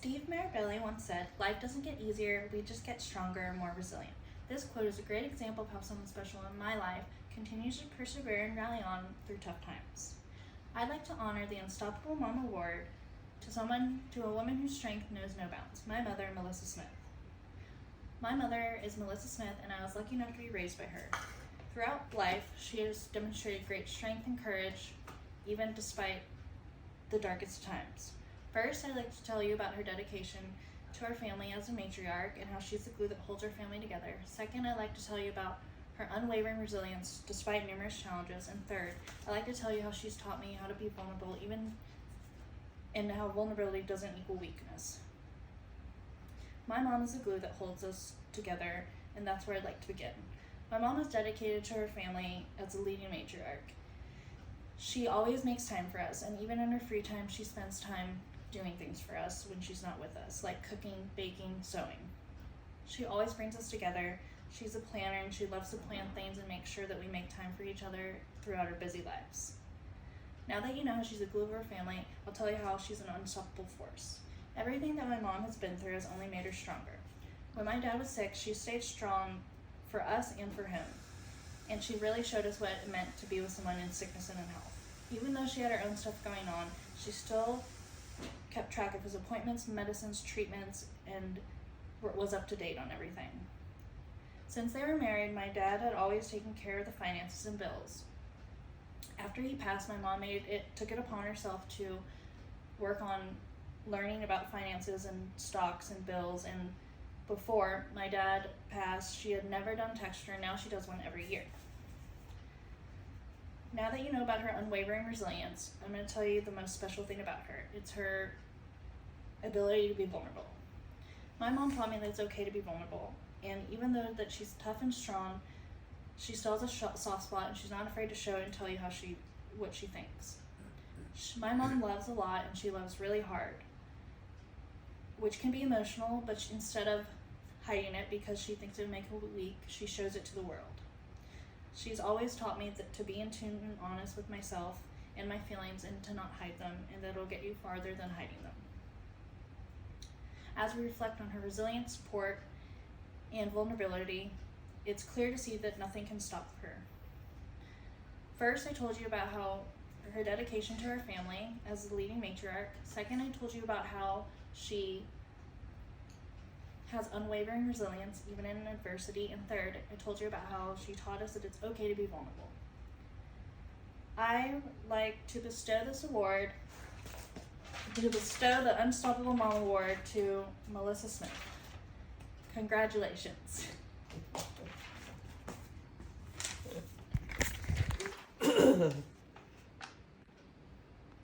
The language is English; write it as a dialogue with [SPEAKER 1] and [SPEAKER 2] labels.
[SPEAKER 1] Steve Marabelli once said, "Life doesn't get easier, we just get stronger and more resilient." This quote is a great example of how someone special in my life continues to persevere and rally on through tough times. I'd like to honor the Unstoppable Mom Award to a woman whose strength knows no bounds, my mother, Melissa Smith. My mother is Melissa Smith, and I was lucky enough to be raised by her. Throughout life, she has demonstrated great strength and courage, even despite the darkest times. First, I'd like to tell you about her dedication to our family as a matriarch and how she's the glue that holds our family together. Second, I'd like to tell you about her unwavering resilience despite numerous challenges. And third, I'd like to tell you how she's taught me how to be vulnerable, and how vulnerability doesn't equal weakness. My mom is the glue that holds us together, and that's where I'd like to begin. My mom is dedicated to her family as a leading matriarch. She always makes time for us, and even in her free time, she spends time doing things for us when she's not with us, like cooking, baking, sewing. She always brings us together. She's a planner, and she loves to plan things and make sure that we make time for each other throughout our busy lives. Now that you know how she's a glue of our family, I'll tell you how she's an unstoppable force. Everything that my mom has been through has only made her stronger. When my dad was sick, she stayed strong for us and for him. And she really showed us what it meant to be with someone in sickness and in health. Even though she had her own stuff going on, she still kept track of his appointments, medicines, treatments, and was up to date on everything. Since they were married, my dad had always taken care of the finances and bills. After he passed, my mom took it upon herself to work on learning about finances and stocks and bills. And before my dad passed, she had never done texture. Now she does one every year. Now that you know about her unwavering resilience, I'm going to tell you the most special thing about her. It's her ability to be vulnerable. My mom taught me that it's okay to be vulnerable, and even though that she's tough and strong, she still has a soft spot, and she's not afraid to show it and tell you what she thinks. My mom loves a lot, and she loves really hard, which can be emotional, but instead of hiding it because she thinks it would make her weak, she shows it to the world. She's always taught me to be in tune and honest with myself and my feelings, and to not hide them, and that it'll get you farther than hiding them. As we reflect on her resilience, support, and vulnerability, it's clear to see that nothing can stop her. First, I told you about how her dedication to her family as the leading matriarch. Second, I told you about how she has unwavering resilience even in adversity. And third, I told you about how she taught us that it's okay to be vulnerable. I like to bestow the Unstoppable Mom Award to Melissa Smith. Congratulations.